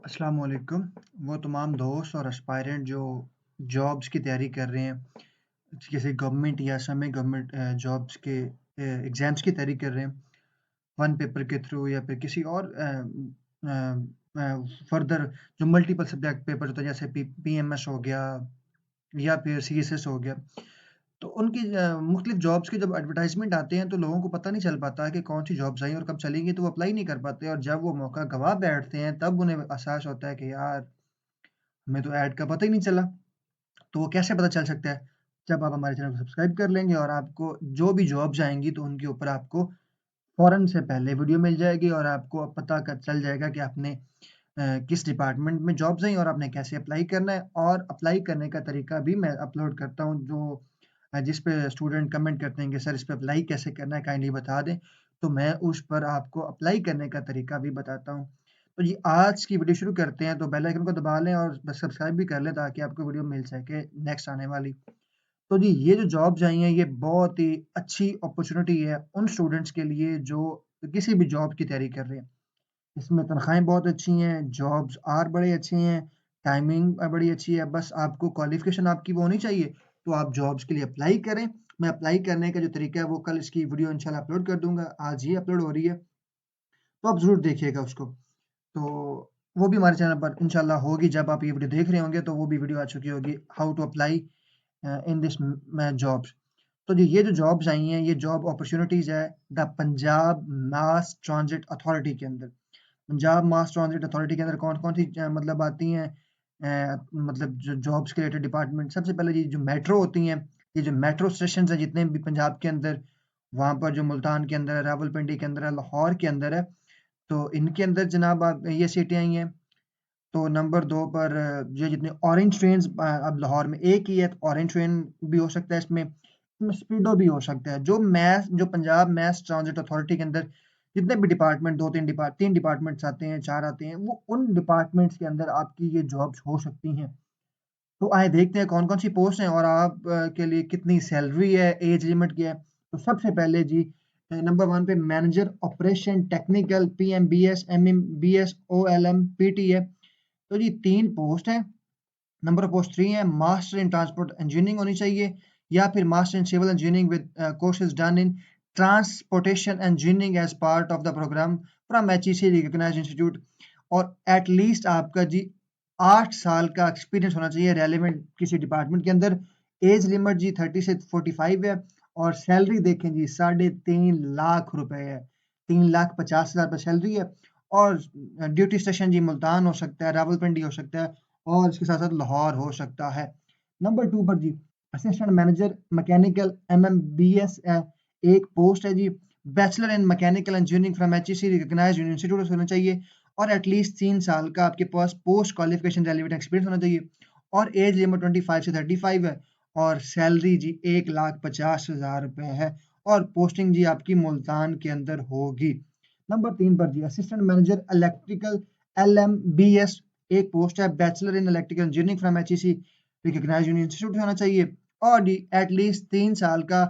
अस्सलाम वालेकुम। वो तमाम दोस्त और एस्पायरेंट जो जॉब्स की तैयारी कर रहे हैं, किसी गवर्नमेंट या सेमी गवर्नमेंट जॉब्स के एग्ज़ाम्स की तैयारी कर रहे हैं, वन पेपर के थ्रू या फिर किसी और फर्दर जो मल्टीपल सब्जेक्ट पेपर होते हैं जैसे पीएमएस हो गया या फिर सीएसएस हो गया। तो उनकी मुख्तलिफ जॉब्स के जब एडवर्टाइज़मेंट आते हैं तो लोगों को पता नहीं चल पाता कि कौन-सी जॉब्स आई और कब चलेंगी, तो वो अप्लाई नहीं कर पाते और जब वो मौका गँवा बैठते हैं तब उन्हें एहसास होता है कि यार हमें तो ऐड का पता ही नहीं चला। तो वो कैसे पता चल सकता है? जब आप हमारे चैनल को सब्सक्राइब कर लेंगे और आपको जो भी जॉब्स आएँगी तो उनके ऊपर आपको फ़ौरन से पहले वीडियो मिल जाएगी और आपको पता क चल जाएगा कि आपने किस डिपार्टमेंट में जॉब्स आई और आपने कैसे अप्लाई करना है और अप्लाई करने का तरीका भी मैं अपलोड करता हूँ जो जिस पे स्टूडेंट कमेंट करते हैं कि सर इस पे अप्लाई कैसे करना है काइंडली बता दें। तो मैं उस पर आपको अप्लाई करने का तरीका भी बताता हूँ। तो जी आज की वीडियो शुरू करते हैं तो बेल आइकन को दबा लें और बस सब्सक्राइब भी कर लें ताकि आपको वीडियो मिल सके नेक्स्ट आने वाली। तो जी ये जो जॉब्स आई हैं ये बहुत ही अच्छी अपॉर्च्युनिटी है उन स्टूडेंट्स के लिए जो किसी भी जॉब की तैयारी कर रहे हैं। इसमें तनख्वाहें बहुत अच्छी हैं, जॉब्स आर बड़े अच्छे हैं, टाइमिंग बड़ी अच्छी है, बस आपको क्वालिफ़िकेशन आपकी वो होनी चाहिए, तो आप जॉब्स के लिए अप्लाई करें। मैं अप्लाई करने का जो तरीका है वो कल इसकी वीडियो इंशाल्लाह अपलोड कर दूँगा, आज ही अपलोड हो रही है, तो आप ज़रूर देखिएगा उसको। तो वो भी हमारे चैनल पर इंशाल्लाह होगी, जब आप ये वीडियो देख रहे होंगे तो वो भी वीडियो आ चुकी होगी, how to apply in this jobs. तो जी ये जो जॉब्स आई हैं, ये जॉब अपॉर्च्युनिटीज़ है the Punjab mass transit authority के अंदर। पंजाब मास ट्रांजिट अथॉरिटी के अंदर कौन-कौन सी मतलब आती हैं मतलब जो जॉब्स के रिलेटेड डिपार्टमेंट सबसे पहले ये जो मेट्रो होती हैं, ये जो मेट्रो स्टेशंस हैं जितने भी पंजाब के अंदर, वहाँ पर जो मुल्तान के अंदर है, रावलपिंडी के अंदर है, लाहौर के अंदर है, तो इनके अंदर जनाब आप ये सीटें आई हैं। तो नंबर 2 पर ये जितने ऑरेंज ट्रेन्स अब लाहौर में एक ही है, तो ऑरेंज ट्रेन भी हो सकता है इसमें स्पीडो भी हो सकता है। जो पंजाब मैस ट्रांजिट अथॉरिटी के अंदर जितने भी डिपार्टमेंट 3 डिपार्टमेंट्स आते हैं, 4 आते हैं, वो उन डिपार्टमेंट्स के अंदर आपकी ये जॉब्स हो सकती हैं। तो आइए देखते हैं कौन-कौन सी पोस्ट हैं और आप के लिए कितनी सैलरी है, एज लिमिट क्या है। तो सबसे पहले जी नंबर 1 पे manager operation technical PMBS, MMBS, OLM, PT है। तो जी 3 पोस्ट हैं। नंबर ऑफ पोस्ट 3 है, मास्टर इन ट्रांसपोर्ट इंजीनियरिंग होनी चाहिए या फिर master in civil engineering with courses done in transportation engineering as part of the program from HEC recognised institute और एट लीस्ट आपका जी 8 साल का एक्सपीरियंस होना चाहिए रेलेवेंट किसी डिपार्टमेंट के अंदर। एज लिमिट जी 30 से 45 है और सैलरी देखें जी 3.5 लाख रुपए है। 3,50,000 रुपए सैलरी है और ड्यूटी स्टेशन जी मुल्तान हो सकता है, रावलपिंडी हो सकता है और इसके साथ-साथ लाहौर हो सकता है। नंबर 2 पर जी असिस्टेंट मैनेजर मैकेनिकल एमएमबीएस एक पोस्ट है जी। Bachelor in mechanical engineering from HEC recognised institute होना चाहिए और एटलीस्ट 3 साल का आपके पास पोस्ट क्वालिफिकेशन रेलेवेंट एक्सपीरियंस होना चाहिए और एज लिमिट 25 से 35 है और सैलरी जी 1,50,000 रुपए है और पोस्टिंग जी आपकी मुल्तान के अंदर होगी। नंबर 3 पर जी असिस्टेंट मैनेजर इलेक्ट्रिकल एलएमबीएस एक पोस्ट है bachelor in electrical engineering from HEC recognised institute होना चाहिए और डी एटलीस्ट 3 साल का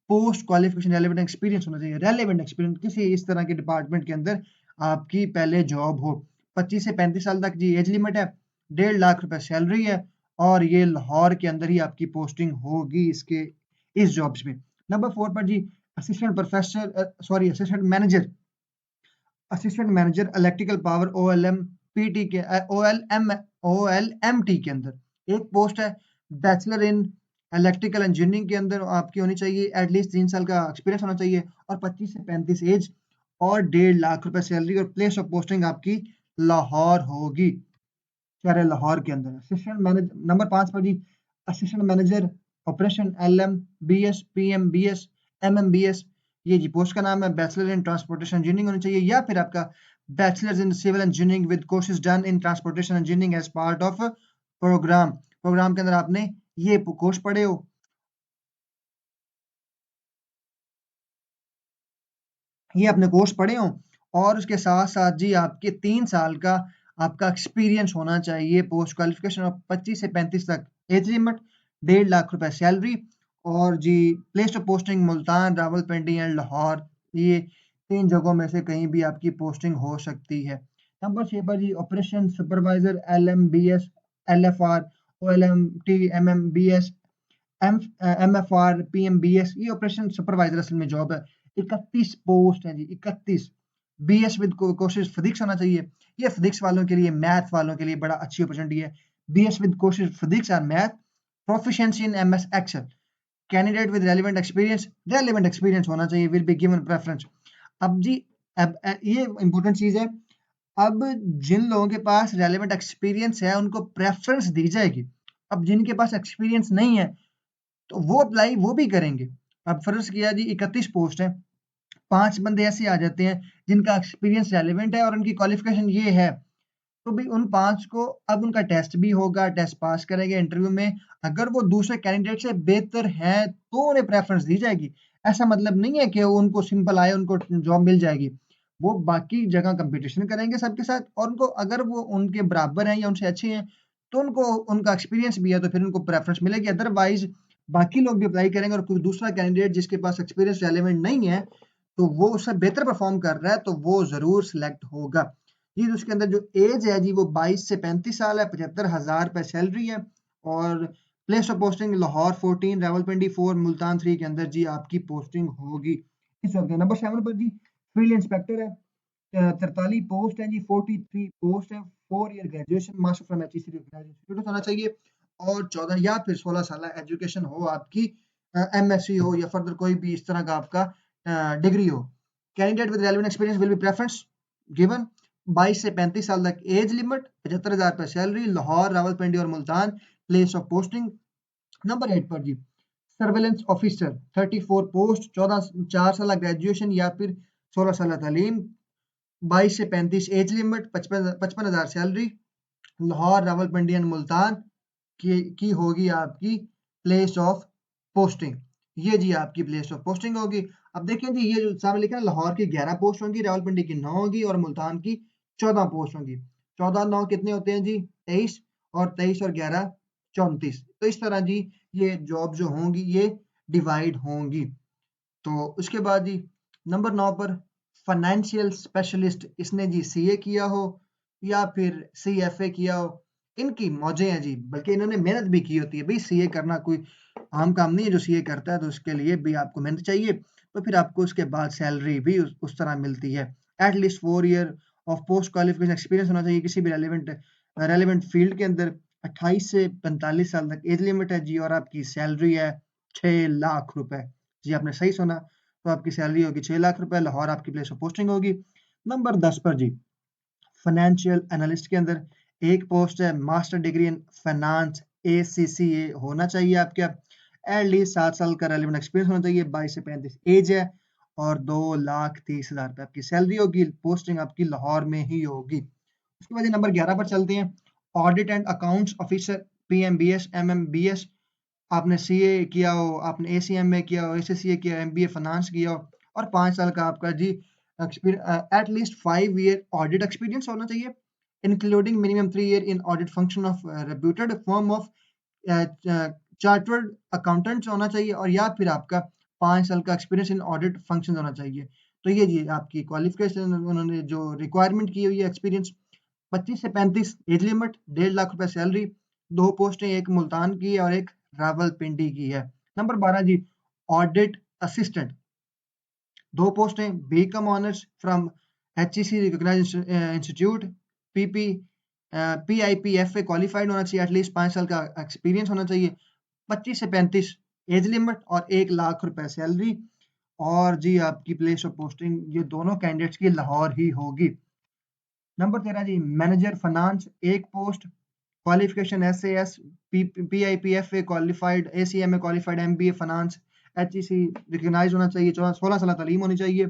पोस्ट क्वालिफिकेशन रेलेवेंट एक्सपीरियंस होना चाहिए। रेलेवेंट एक्सपीरियंस किसी इस तरह के डिपार्टमेंट के अंदर आपकी पहले जॉब हो। 25 से 35 साल तक जी एज लिमिट है, 1.5 लाख रुपए सैलरी है और ये लाहौर के अंदर ही आपकी पोस्टिंग होगी इस जॉब्स में। नंबर 4 पर जी असिस्टेंट मैनेजर इलेक्ट्रिकल पावर ओएलएमपीटी के ओएलएमटी के अंदर एक पोस्ट है बैचलर इन इलेक्ट्रिकल इंजीनियरिंग के अंदर आपकी होनी चाहिए एटलीस्ट 3 साल का एक्सपीरियंस होना चाहिए और 25 से 35 एज और 1.5 लाख रुपए सैलरी और प्लेस ऑफ पोस्टिंग आपकी लाहौर होगी शहर लाहौर के अंदर। असिस्टेंट मैनेजर नंबर 5 पर जी assistant manager operation LM BS PMBS MMBS ये जी पोस्ट का नाम है। बैचलर इन ट्रांसपोर्टेशन इंजीनियरिंग होनी चाहिए या फिर आपका bachelors in civil engineering with courses done in transportation engineering as part of program के अंदर आपने ये कोर्स पढ़े हो। ये अपने कोर्स पढ़े हों और उसके साथ-साथ जी आपके 3 साल का आपका एक्सपीरियंस होना चाहिए पोस्ट क्वालिफिकेशन और 25 से 35 तक एज लिमिट, 1.5 लाख रुपए सैलरी और जी place of posting Multan, Rawalpindi and Lahore ये 3 जगहों में से कहीं भी आपकी पोस्टिंग हो सकती है। नंबर 6 पर जी operation supervisor LMBS LFR OLMT MMBS MFR PMBS, ये ऑपरेशन सुपरवाइजर असल में जॉब है। 31 पोस्ट है जी, 31। BS विद कोर्सेज फिजिक्स होना चाहिए। ये फिजिक्स वालों के लिए, मैथ वालों के लिए बड़ा अच्छी अपॉर्चुनिटी है। BS with courses physics and math, proficiency in MS excel, candidate with relevant experience होना चाहिए, विल बी गिवन प्रेफरेंस। अब जी ये इंपॉर्टेंट चीज है। अब जिन लोगों के पास रेलेवेंट एक्सपीरियंस है उनको प्रेफरेंस दी जाएगी। अब जिनके पास एक्सपीरियंस नहीं है तो वो अप्लाई वो भी करेंगे। अब फर्ज किया जी 31 पोस्ट है, 5 बंदे ऐसे आ जाते हैं जिनका एक्सपीरियंस रेलेवेंट है और उनकी क्वालिफिकेशन ये है, तो भाई उन 5 को अब उनका टेस्ट भी होगा, टेस्ट पास करेंगे इंटरव्यू में। अगर वो दूसरे कैंडिडेट से बेहतर हैं तो उन्हें प्रेफरेंस दी जाएगी। ऐसा मतलब नहीं है कि उनको सिंपल आए उनको जॉब मिल जाएगी। वो बाकी जगह कंपटीशन करेंगे सबके साथ और उनको अगर वो उनके बराबर हैं या उनसे अच्छे हैं तो उनको उनका एक्सपीरियंस भी है तो फिर उनको प्रेफरेंस मिलेगी। अदरवाइज बाकी लोग भी अप्लाई करेंगे और कोई दूसरा कैंडिडेट जिसके पास एक्सपीरियंस रेलेवेंट नहीं है तो वो उससे बेहतर परफॉर्म कर रहा है तो वो जरूर सिलेक्ट होगा। जी तो उसके अंदर जो एज है जी वो 22 से 35 साल है, 75,000 रुपए सैलरी है और place of posting Lahore 14, Rawalpindi 4, Multan 3 के अंदर जी आपकी पोस्टिंग होगी। इस वक्त नंबर 7 पर जी फील्ड इंस्पेक्टर है, 43 पोस्ट है जी, 43 पोस्ट है, 4 year graduation master from HEC institute होना चाहिए और 14 या फिर 16 साल एजुकेशन हो आपकी, MSc हो या फर्दर कोई भी इस तरह का आपका डिग्री हो। Candidate with relevant experience will be preference given. 22 से 35 साल तक एज लिमिट, 75,000 रुपए सैलरी, लाहौर, रावलपिंडी और Multan, place of posting. Number 8 पर जी सर्वेलेंस ऑफिसर, 34 पोस्ट, 14 4 साल ग्रेजुएशन या फिर 16 साल तालीम, 22 से 35 age limit, 55,000 salary, Lahore, Rawalpindi and Multan की होगी आपकी प्लेस ऑफ पोस्टिंग। ये जी आपकी प्लेस ऑफ पोस्टिंग होगी। अब देखें जी ये जो सामने लिखा है लाहौर की 11 पोस्ट होंगी, रावलपिंडी की 9 होगी और मुल्तान की 14 पोस्ट होंगी। 14 9 कितने होते हैं जी 23 और 23 और 11 34। तो इस तरह जी ये जॉब जो होंगी ये डिवाइड होंगी। तो उसके बाद जी नंबर 9 पर फाइनेंशियल स्पेशलिस्ट, इसने जी सीए किया हो या फिर सीएफए किया हो, इनकी मौजें हैं जी, बल्कि इन्होंने मेहनत भी की होती है। भाई सीए करना कोई आम काम नहीं है, जो सीए करता है तो उसके लिए भी आपको मेहनत चाहिए, तो फिर आपको उसके बाद सैलरी भी उस तरह मिलती है। At least 4 year of post qualification experience होना चाहिए किसी भी रेलिवेंट फील्ड के अंदर। 28 से 45 साल तक एज लिमिट है जी और आपकी सैलरी है 6 लाख रुपए। जी आपने सही सुना, तो आपकी सैलरी होगी 6 लाख रुपए, लाहौर आपकी प्लेस ऑफ पोस्टिंग होगी। नंबर 10 पर जी फाइनेंशियल एनालिस्ट के अंदर एक पोस्ट है, master degree in finance ACCA होना चाहिए आपके, एटलीस्ट 7 साल का रेलिवेंट एक्सपीरियंस होना चाहिए, 22 से 35 एज है और 2,30,000 रुपए आपकी सैलरी होगी। पोस्टिंग आपकी लाहौर में ही होगी। उसके बाद नंबर 11 पर चलते हैं, audit and accounts officer, PMBS MMBS, आपने सीए किया हो, आपने ACMA किया हो, ACCA किया हो, MBA फाइनेंस किया हो और 5 साल का आपका जी एटलीस्ट 5 ईयर ऑडिट एक्सपीरियंस होना चाहिए, including minimum 3 year in audit function of reputed firm of chartered accountants होना चाहिए और या फिर आपका 5 साल का एक्सपीरियंस इन ऑडिट फंक्शन होना चाहिए। तो ये जी आपकी क्वालिफिकेशन उन्होंने जो रिक्वायरमेंट की हुई है एक्सपीरियंस। 25 से 35 एज लिमिट, 1.5 लाख रुपए सैलरी, 2 पोस्टें, एक मुल्तान की है और एक रावलपिंडी की है। नंबर 12 जी ऑडिट असिस्टेंट, 2 पोस्टें, BCom honours from HEC recognized institute, PP PIPFA qualified होना चाहिए, एटलीस्ट 5 साल का एक्सपीरियंस होना चाहिए। 25 से 35 एज लिमिट और 1 लाख रुपए सैलरी और जी आपकी प्लेस ऑफ पोस्टिंग ये दोनों कैंडिडेट्स की लाहौर ही होगी। नंबर 13 जी मैनेजर फाइनेंस, एक post, qualification SAS, PIPFA qualified, ACMA qualified, MBA finance, HEC recognize होना चाहिए, 16 साल तालीम होनी चाहिए,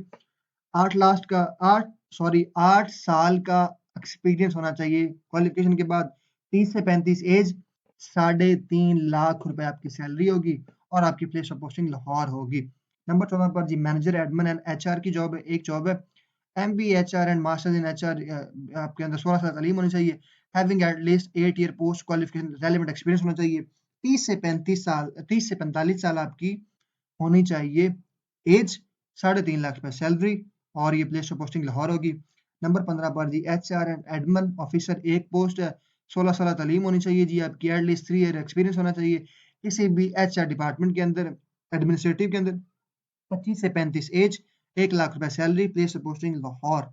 8 साल का एक्सपीरियंस होना चाहिए क्वालिफिकेशन के बाद, 30 से 35 एज, 3.5 लाख रुपए आपकी सैलरी होगी और आपकी प्लेस ऑफ पोस्टिंग लाहौर होगी। नंबर 14 पर जी मैनेजर एडमिन एंड HR की जॉब है, एक जॉब है, MBA HR and masters in HR, आपके अंदर 16 साल तालीम होनी चाहिए, having at least 8 year post qualification relevant experience होना चाहिए, 30 से 45 साल आपकी होनी चाहिए एज, 3.5 लाख रुपए सैलरी और ये प्लेस ऑफ पोस्टिंग लाहौर होगी। नंबर 15 पर जी HR एंड एडमिन ऑफिसर एक पोस्ट है, 16 साल तालीम होनी चाहिए जी आपकी, एटलीस्ट 3 ईयर एक्सपीरियंस होना चाहिए किसी भी HR डिपार्टमेंट के अंदर, एडमिनिस्ट्रेटिव के अंदर। 25 से 35 एज, 1 लाख रुपए salary, place of posting Lahore.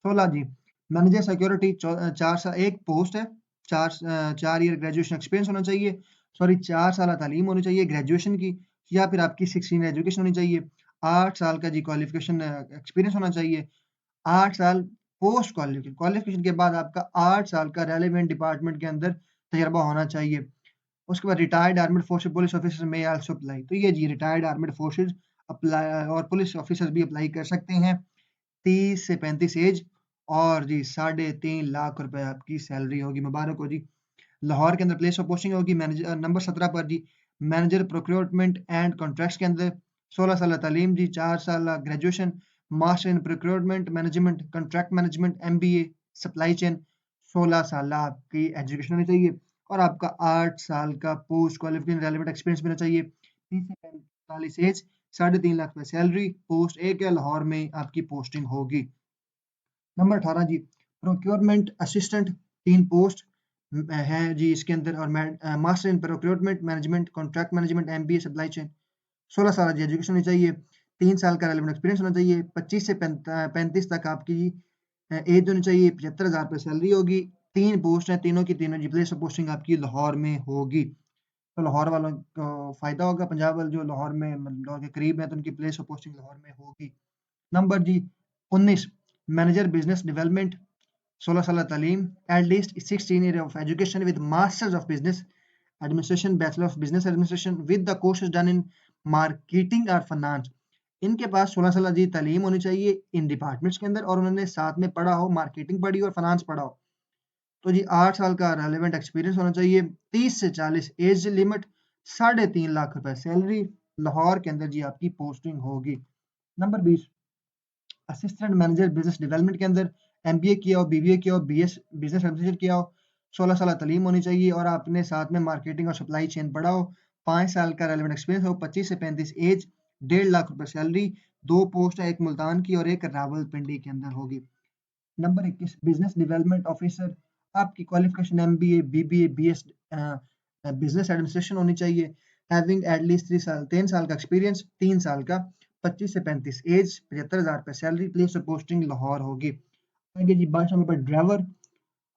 16 जी मैनेजर सिक्योरिटी, 4 साल एक पोस्ट है, 4 ईयर ग्रेजुएशन एक्सपीरियंस होना चाहिए, सॉरी 4 साल तालीम होनी चाहिए ग्रेजुएशन की, या फिर आपकी 16 एजुकेशन होनी चाहिए, 8 साल का जी क्वालिफिकेशन एक्सपीरियंस होना चाहिए, 8 साल पोस्ट क्वालिफिकेशन के बाद आपका 8 साल का रेलिवेंट डिपार्टमेंट के अंदर तजर्बा होना चाहिए। उसके बाद retired armed forces police officer में आल्सो अप्लाई, तो ये जी रिटायर्ड आर्म्ड फोर्सेस अप्लाई और पुलिस ऑफिसर्स भी अप्लाई कर सकते हैं। 30 से 35 एज और जी 3.5 लाख रुपए आपकी सैलरी होगी, मुबारक हो जी। लाहौर के अंदर प्लेस ऑफ पोस्टिंग होगी मैनेजर, नंबर 17 पर जी मैनेजर प्रोक्योरमेंट एंड कॉन्ट्रैक्ट्स के अंदर, 16 साल तालीम जी, 4 साल graduation, master in procurement management, contract management, MBA, supply chain, 16 साल आपकी एजुकेशन होनी चाहिए और आपका 8 साल का पोस्ट क्वालिफिकेशन रेलेवेंट एक्सपीरियंस भी होना चाहिए। 30 से 45 एज, 3.5 लाख रुपए सैलरी, पोस्ट एक है, लाहौर में आपकी पोस्टिंग होगी। नंबर 18 जी प्रोक्योरमेंट असिस्टेंट, 3 पोस्ट है जी इसके अंदर, और master in procurement management, contract management, MBA, supply chain. 16 साल की एजुकेशन होनी चाहिए, 3 साल का रेलेवेंट एक्सपीरियंस होना चाहिए, 25 से 35 तक आपकी एज होनी चाहिए, 75,000 रुपये सैलरी होगी। 3 पोस्ट हैं, तीनों की तीनों जी प्लेस ऑफ पोस्टिंग आपकी लाहौर में होगी। तो लाहौर वालों को फ़ायदा होगा, पंजाब वाले जो लाहौर में लाहौर के करीब हैं तो उनकी प्लेस ऑफ पोस्टिंग लाहौर में होगी। नंबर जी 19 मैनेजर बिजनेस डेवलपमेंट, 16 साल तालीम, at least 16 year of education with masters of business administration, bachelor of business administration with the courses done in marketing और फाइनेंस। इनके पास 16 साल जी तालीम होनी चाहिए इन डिपार्टमेंट्स के अंदर और उन्होंने साथ में पढ़ा हो, मार्केटिंग पढ़ी और फाइनेंस पढ़ा हो। तो जी 8 साल का रेलेवेंट एक्सपीरियंस होना चाहिए, 30 से 40 एज लिमिट, 3.5 लाख रुपए सैलरी, लाहौर के अंदर जी आपकी पोस्टिंग होगी। Number 20 assistant manager business development के अंदर, MBA किया हो, BBA किया हो, BS बिजनेस एडमिनिस्ट्रेशन किया हो, 16 साल तालीम होनी चाहिए और आपने साथ में मार्केटिंग और सप्लाई चेन पढ़ा हो, 5 साल का रेलेवेंट एक्सपीरियंस हो, 25 से 35 एज, 1.5 लाख रुपए सैलरी, 2 पोस्ट है, एक मुल्तान की और एक रावलपिंडी के अंदर होगी। नंबर 21 बिजनेस डेवलपमेंट ऑफिसर, आपकी qualification MBA, BBA, BS business administration होनी चाहिए, हैविंग एटलीस्ट 3 साल का एक्सपीरियंस, 3 साल का, 25 से 35 एज, 75,000 रुपए salary, place of posting Lahore होगी। आगे जी 22 नंबर पर ड्राइवर,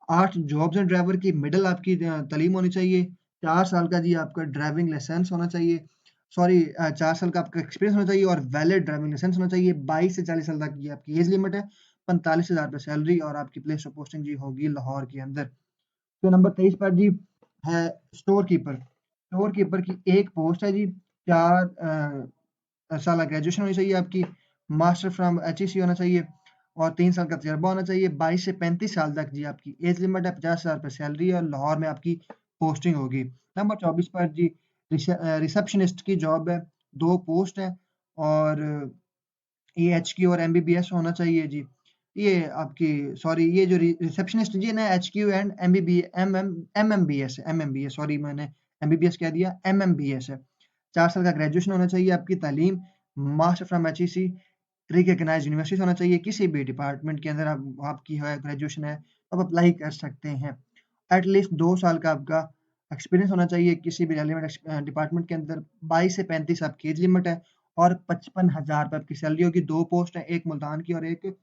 8 जॉब्स हैं ड्राइवर की, मिडल आपकी तालीम होनी चाहिए, 4 साल का जी आपका ड्राइविंग लाइसेंस होना चाहिए, सॉरी 4 साल का आपका एक्सपीरियंस होना चाहिए और वैलिड ड्राइविंग लाइसेंस होना चाहिए, 22 से 40 साल तक की आपकी एज लिमिट है, 45,000 रुपए सैलरी और आपकी प्लेस ऑफ पोस्टिंग जी होगी लाहौर के अंदर। तो नंबर 23 पर जी है स्टोर कीपर, स्टोर कीपर की एक पोस्ट है जी, 4 साल ग्रेजुएशन होनी चाहिए आपकी, मास्टर फ्रॉम HEC होना चाहिए और 3 साल का तजर्बा होना चाहिए, 22 से 35 साल तक जी आपकी एज लिमिट है, 50,000 रुपए सैलरी और लाहौर में आपकी पोस्टिंग होगी। नंबर 24 पर जी रिसेप्शनिस्ट की जॉब है, 2 पोस्ट है और ये HQ और MBBS होना चाहिए जी। ये आपकी सॉरी ये जो रिसेप्शनिस्ट जी ना HQ एंड MMBS है, MMBS सॉरी मैंने MBBS कह दिया, MMBS है। 4 साल का ग्रेजुएशन होना चाहिए आपकी तालीम, master from HEC, recognized university होना चाहिए, किसी भी डिपार्टमेंट के अंदर आप आपकी है ग्रेजुएशन है, आप अप्लाई कर सकते हैं। एटलीस्ट 2 साल का आपका एक्सपीरियंस होना चाहिए किसी भी रेलेवेंट डिपार्टमेंट के अंदर, 22 से 35 आपकी एज लिमिट है और 55,000 रुपए आपकी सैलरी होगी, 2 पोस्ट है, एक मुल्तान की और एक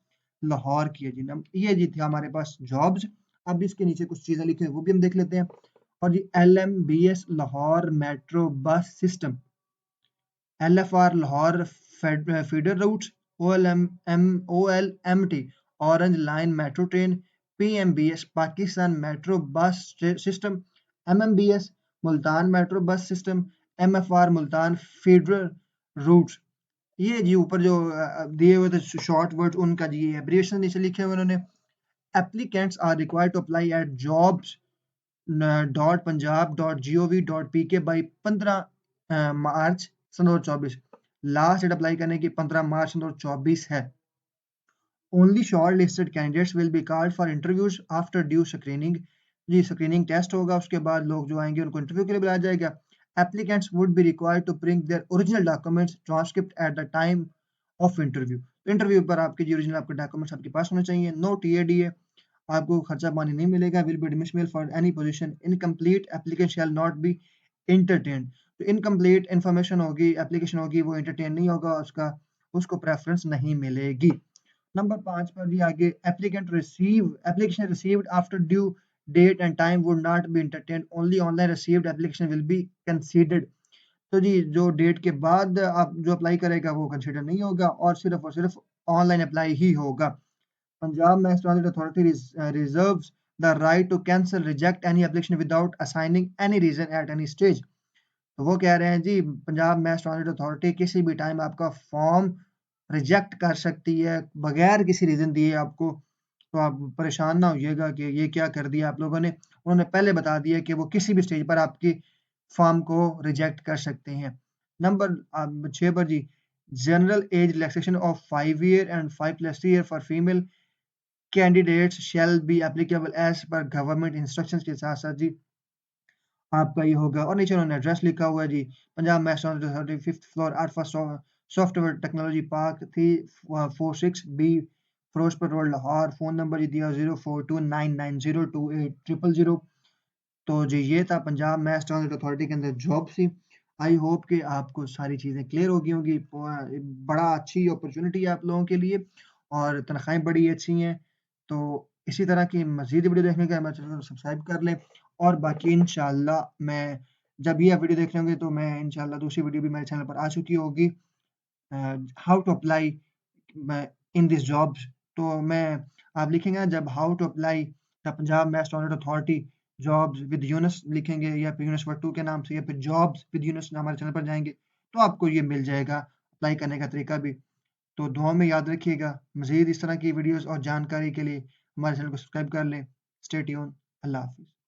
लाहौर की है जी। ये जी थे हमारे पास जॉब्स। अब इसके नीचे कुछ चीज़ें लिखी हैं वो भी हम देख लेते हैं। और जी LMBS Lahore metro bus system, LFR Lahore feeder routes, OLMT orange line metro train, PMBS Pakistan metro bus system, MMBS Multan metro bus system, MFR Multan feeder routes. ये जी ऊपर जो दिए हुए थे शॉर्ट वर्ड उनका जी एब्रिविएशन नीचे लिखे हुए उन्होंने। Applicants are required to apply at jobs .punjab.gov.pk by 15 March 2024। Last date apply करने की 15 मार्च 2024 है। Only short listed candidates will be called for interviews after due screening. जी स्क्रीनिंग टेस्ट होगा, उसके बाद लोग जो आएंगे उनको इंटरव्यू के लिए बुलाया जाएगा। Applicants would be required to bring their original documents transcript at the time of interview. Interview पर आपके जो ओरिजिनल आपके डॉक्यूमेंट्स आपके पास होने चाहिए। नो टीएडीए, आपको खर्चा पानी नहीं मिलेगा। Will be dismissal for any position. Incomplete application shall not be entertained. तो इनकम्प्लीट इन्फॉर्मेशन होगी, एप्लीकेशन होगी, वो एंटरटेन नहीं होगा, उसको प्रेफरेंस नहीं मिलेगी। नंबर 5 पर जी आगे, application received after due date and time would not be entertained, only online received application will be considered. तो जी जो डेट के बाद आप जो अप्लाई करेगा वो कंसीडर नहीं होगा और सिर्फ ऑनलाइन अप्लाई ही होगा। Punjab mass transit authority reserves the right to cancel reject any application without assigning any reason at any stage. तो वो कह रहे हैं जी पंजाब मैथ ट्रांजिट अथॉरिटी किसी भी टाइम आपका फॉर्म रिजेक्ट कर सकती है बगैर किसी रीजन दिए आपको। तो आप परेशान ना होइएगा कि ये क्या कर दिया आप लोगों ने। उन्होंने पहले बता दिया कि वो किसी भी स्टेज पर आपकी फॉर्म को रिजेक्ट कर सकते हैं। नंबर 6 पर जी, general age relaxation of 5 year and 5+ year for female candidates shall be applicable as per government instructions के साथ साथ जी आपका ये होगा। और नीचे उन्होंने एड्रेस लिखा हुआ है जी, Punjab math authority 5th floor Arfa software technology park 346 B Ferozepur road Lahore. Phone number जी दिया 0429902800। तो जी ये था पंजाब मैथ ट्रांजिट अथॉरिटी के अंदर जॉब सी। आई होप कि आपको सारी चीज़ें क्लियर हो गई होंगी। बड़ा अच्छी अपॉर्चुनिटी है आप लोगों के लिए और तनख्वाहें बड़ी अच्छी हैं। तो इसी तरह की मज़ीद वीडियो देखने के लिए हमारे चैनल को सब्सक्राइब कर लें और बाकी इंशाल्लाह मैं जब ये आप वीडियो देख रहे होंगे तो मैं इंशाल्लाह दूसरी वीडियो भी मेरे चैनल पर आ चुकी होगी, how to apply in this jobs. तो मैं आप लिखेंगे जब how to apply the Punjab mass transit authority jobs with यूनुस लिखेंगे या फिर यूनुस वट्टू के नाम से या फिर जॉब्स विद यूनुस हमारे चैनल पर जाएँगे तो आपको ये मिल जाएगा अप्लाई करने का तरीका भी। तो दुआ में याद रखिएगा। मज़ीद इस तरह की वीडियोज़ और जानकारी के लिए हमारे चैनल को सब्सक्राइब कर लें। Stay tuned. अल्लाह हाफ़िज़।